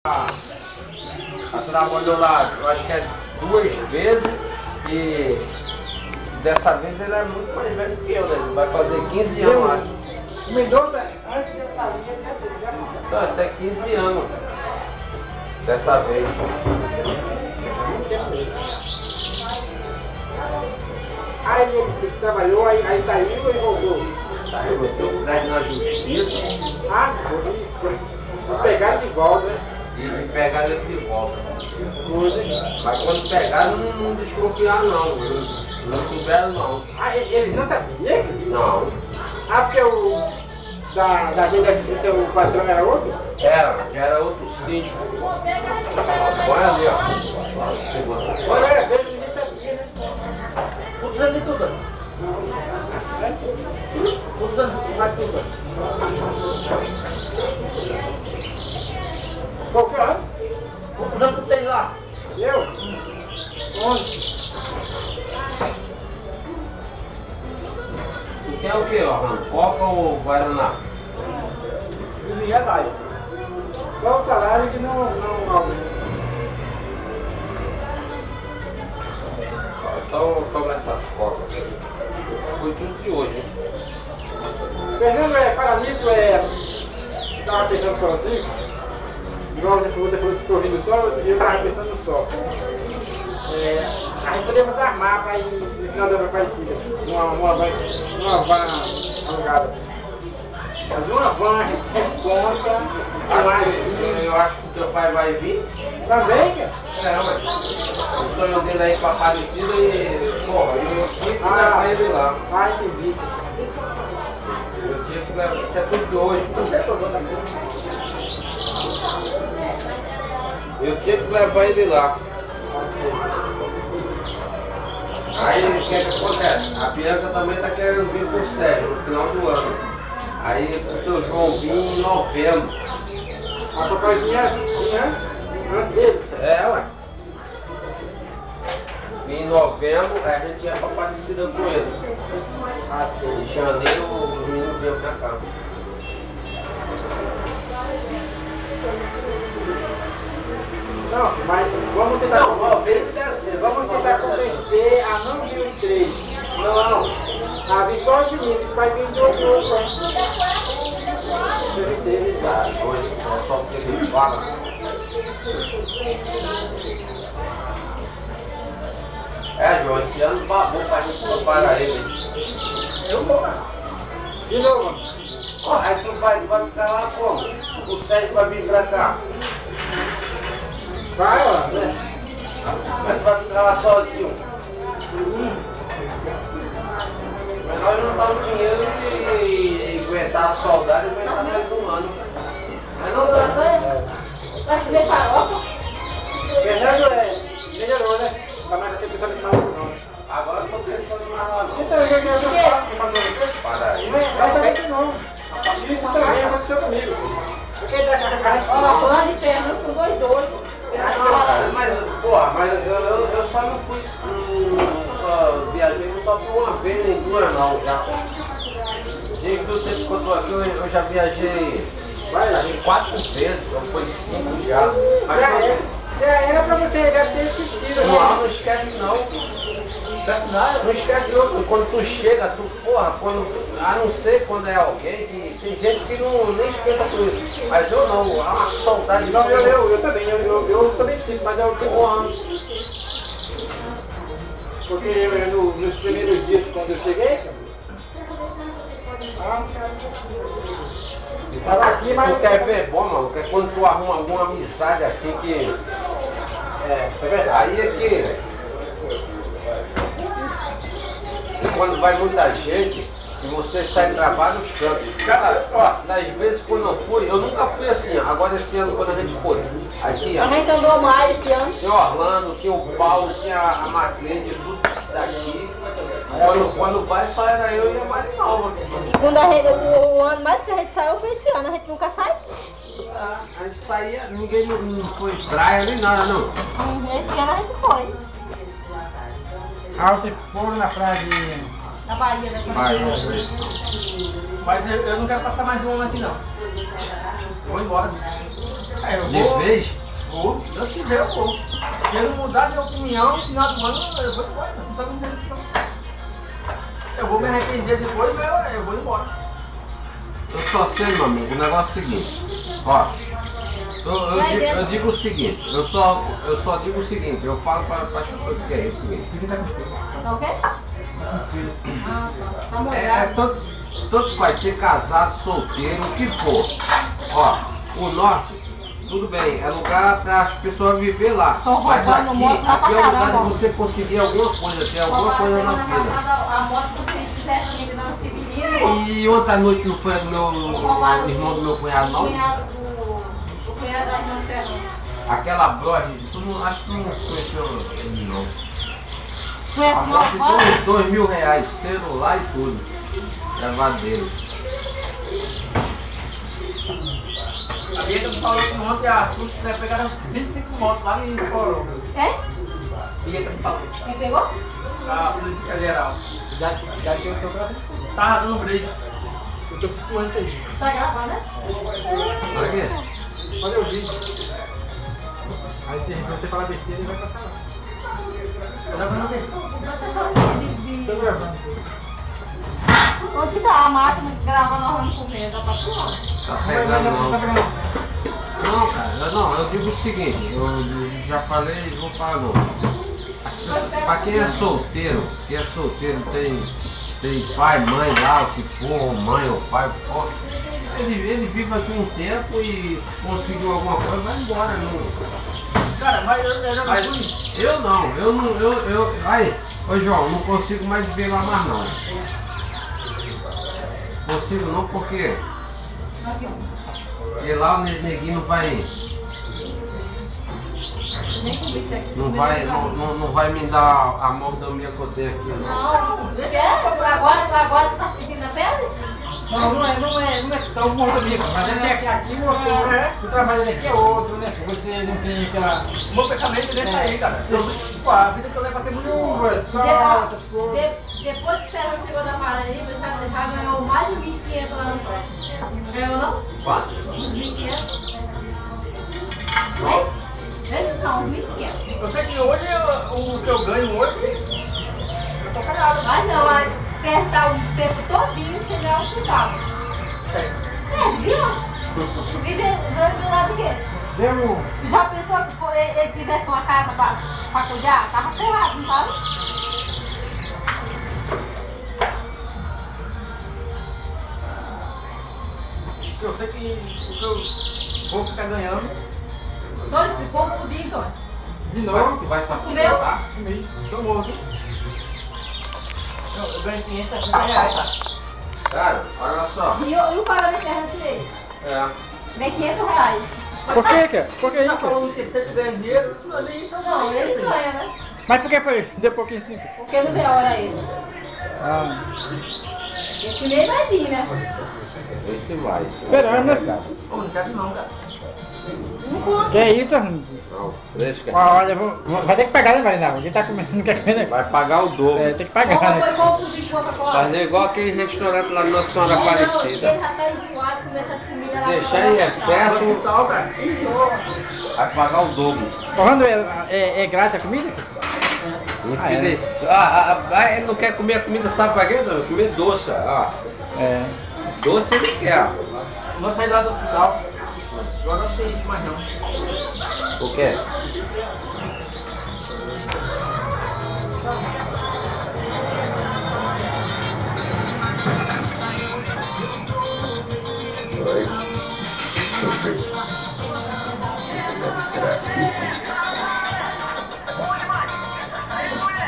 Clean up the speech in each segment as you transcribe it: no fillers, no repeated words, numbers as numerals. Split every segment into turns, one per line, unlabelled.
Ela trabalhou lá, eu acho que é 2 vezes e dessa vez ele é muito mais velho que eu, né? Ele vai fazer 15 anos, acho.
O Mendonça, antes de eu estar ali, já
Não, até 15 anos dessa vez.
Aí ele trabalhou, aí saiu e voltou.
Saiu, meteu o prédio na justiça.
Ah, foi pegaram de volta, né?
E pegaram ele de volta. Mas quando pegaram, não desconfiaram não. Não souberam não.
Ah, eles não sabiam?
Não.
Ah, porque o da vida do seu patrão era outro?
Já era outro síndico. Olha ali, ó.
Olha, às vezes ninguém sabia, né?
Quantos anos de tudo? Quantos anos de tudo?
Qualquer ano?
Quantos anos tu tem lá?
Eu? 11.
Tu quer o que, ó? Coca ou Guaraná?
R$1.000. Qual o salário que não aumenta?
Então toma essas cocas aí. Foi tudo de hoje, hein?
Fernando, para mim, eu estava pensando sozinho, igual você falou que estou ouvindo só, eu estava pensando só. A gente podemos armar para ir no final da Aparecida, uma van alugada. Mas uma van responsa,
Eu acho que o teu pai vai vir.
também, cara?
Mas o sonho dele aí pra Aparecida e, porra, eu tinha que levar ele lá.
Ah, entendi.
Eu tinha que levar, isso é tudo de hoje. Eu tinha que levar ele lá. Aí o que acontece? A Bianca também tá querendo vir pro Sérgio no final do ano. Aí o seu João vir em novembro.
A papaizinha vinha antes dele.
Ué. Em novembro a gente ia pra Aparecida com ele. Em janeiro os meninos vinham pra cá.
Não, mas vamos tentar. Vamos tentar convencer a não vir os 3. Não. A vir só os meninos, vai vir de outro.
Só porque ele fala. João, esse ano babou pra gente comparar ele.
Eu vou lá. De novo.
Aí tu vai ficar lá como? O Sérgio vai vir pra cá.
Vai lá, né?
Mas tu vai ficar lá sozinho. Mas nós não temos dinheiro de aguentar a saudade e aguentar mais um ano. Mas não dá.
Vai comer farofa?
Fernando melhorou, né? Tá mais aquele pessoal de maluco não.
Agora eu tô pensando mais lá não.
Então, eu
Para aí.
não também não. Isso também aconteceu comigo. Porque
Ó, fulano de Fernando são dois doidos.
Mas eu só não fui, só viajei só por uma vez nem duas não, já. Desde que você contou aqui, eu já viajei 4 vezes, ou foi 5 já. Mas
já era pra você já ter assistido.
não esquece não. Não esquece não, quando tu chega, a não ser quando é alguém, que tem gente que nem esquenta com isso. Mas eu não, há uma saudade.
Não, eu também, eu também sinto, mas eu porque nos primeiros dias quando eu cheguei, tava aqui, mas
tu quer ver bom, mano, que é quando tu arruma alguma amizade assim que.
é verdade.
Aí é que. Quando vai muita gente e você sai pra vários cantos. Cara, ó, das vezes quando eu fui, eu nunca fui assim, agora esse ano quando a gente foi. Aqui,
A
ó.
gente andou mais esse ano.
Tinha Orlando, tinha o Paulo, tinha a Macleide, tudo daqui. Quando vai só era eu e a Marinalva.
Quando o ano mais que a gente saiu foi esse ano, a gente nunca sai.
A gente saía, ninguém não foi praia nem nada, não.
Esse ano a gente foi.
Ah, vocês foram na praia de
Na Bahia, né?
Bahia.
Mas eu não quero passar mais um ano aqui não. Eu vou embora. Eu
De
vou.
vez?
Vou, se Deus quiser eu vou. Se eu não mudar de opinião no final do ano, eu vou embora. Não tá me dizendo não. Eu vou me arrepender depois, mas eu vou embora.
Eu só sei, meu amigo, o negócio é o seguinte. Ó, eu digo o seguinte, eu só digo o seguinte, eu falo para as pessoas que é o seguinte.
Tá ok? Tá
Tanto vai ser casado, solteiro, o que for. Ó, o norte, tudo bem, é lugar para as pessoas viver lá.
Tô
Mas
roubando moto lá
aqui
pra
é o lugar de
caramba.
você conseguir alguma coisa, ter alguma coisa na vida.
A moto que vocês fizeram comigo não se menino.
E ontem à noite não foi do meu irmão do meu cunhado, não?
O cunhado da irmã Fernanda.
Aquela broche, tu não, acho que tu não conheceu ele, não. A
Conhece
moto
meu
de R$2.000, celular e tudo. Levar dele.
A Bieta me falou que ontem a Suzy vai pegar 25 motos lá em Corão.
É?
Bieta me falou.
Quem pegou?
A polícia geral. Já que eu tô gravando. Tava dando break. Eu tô filmando aí.
Tá gravando, né?
Pra quê?
Olha o vídeo. Aí se você falar besteira, ele vai passar lá. Tá gravando o quê? Tô gravando.
Onde que tá a máquina gravando a Rony Comendo? Tá passando?
Tá pegando não. Não, cara, não, eu digo o seguinte, eu já falei e vou falar não. Pra quem é solteiro, tem pai, mãe lá, o que for, ou mãe ou pai, o que for, ele vive aqui um tempo e conseguiu alguma coisa, vai embora, não.
Cara, mas eu já
Mas
não fui.
eu não, aí, ô João, não consigo mais ver lá mais não. Consigo não porque lá o neguinho não vai. Não vai me dar a mordomia que eu tenho aqui não.
Não, quer? Agora tá sentindo a pele?
Não é tão bom comigo, mas é que aqui você, o trabalho daqui é outro, né? Você não tem aquela. O meu pensamento é aí, cara. Tipo, a vida que eu levo aqui é muito só essas coisas.
Depois que o Fernando chegou da Paraíba, ele já ganhou mais de 1.500 lá no pé. Ganhou não?
Quanto?
1.500. É? Ele não, 1.500.
Eu sei que hoje o que eu ganho hoje, eu tô cagado.
Mas não, mas gastar o tempo todinho sem ganhar um centavo. Viu? Vive do lado de quê?
Demo.
Já pensou que ele tivesse uma casa pra cuidar? Tava ferrado, não tava?
Eu sei que o que eu vou ficar ganhando.
Dois de pouco por dia, então.
De novo.
Vai só
Comeu?
tá?
Tô morto. Eu ganho 560 reais, tá?
Cara, olha só.
E o pagamento da internet dele?
É.
Vem 500 reais.
Por que, cara? Por que isso? Tá falando que você ganha dinheiro?
Não, ele ganha, né?
Mas por que foi isso? Deu pouquinho assim?
Porque não vê a hora ele.
Ah.
Esse mês vai vir, né?
Esse vai.
Esperando, né, cara? Não quero não, cara.
Não conta.
Que é isso, Arlindo?
Não, fresca.
Olha, vai ter que pagar, né, Marina? Quem tá comendo não quer comer, né?
Vai pagar o dobro.
É, tem que pagar,
Como foi
né?
bom pro bicho Coca-Cola?
Fazer igual aquele restaurante lá de Nossa Senhora
Ele
Aparecida.
já tá enjoado com essas comidas lá.
Deixar em excesso,
Enjoa.
vai pagar o dobro.
Quando é grátis a comida?
Ele não quer comer a comida, sabe pra quê? Não? Comer doce. Ó.
É.
Doce ele quer.
Vou sair lá do hospital. Agora não tem isso mais não.
O quê?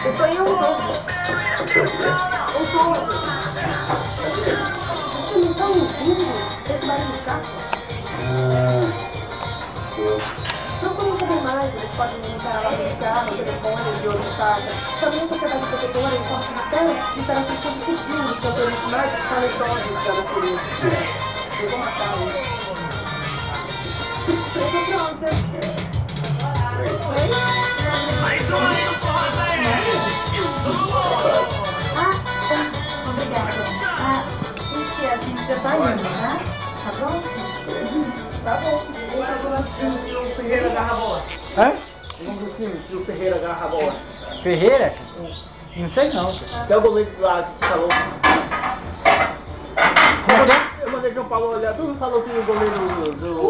Eu tô em um novo. Eu sou um. Vocês estão ouvindo esse barulho de carro? Não como saber mais, eles podem entrar lá no carro, no telefone, de outra casa. Também você vai no protetor, eles são cristãos, então eles estão decidindo, então eles mais talentosos da natureza. Eu vou matar eles. Eu tô pronta. Mais ou menos, porra, velho! Eu sou o
agarra a bola?
Hã?
O nome do time, que o Ferreira agarra a bola.
Ferreira? Não sei não.
Que é o goleiro lá que falou.
Como é?
Eu mandei João Paulo olhar, todo mundo falou que o goleiro do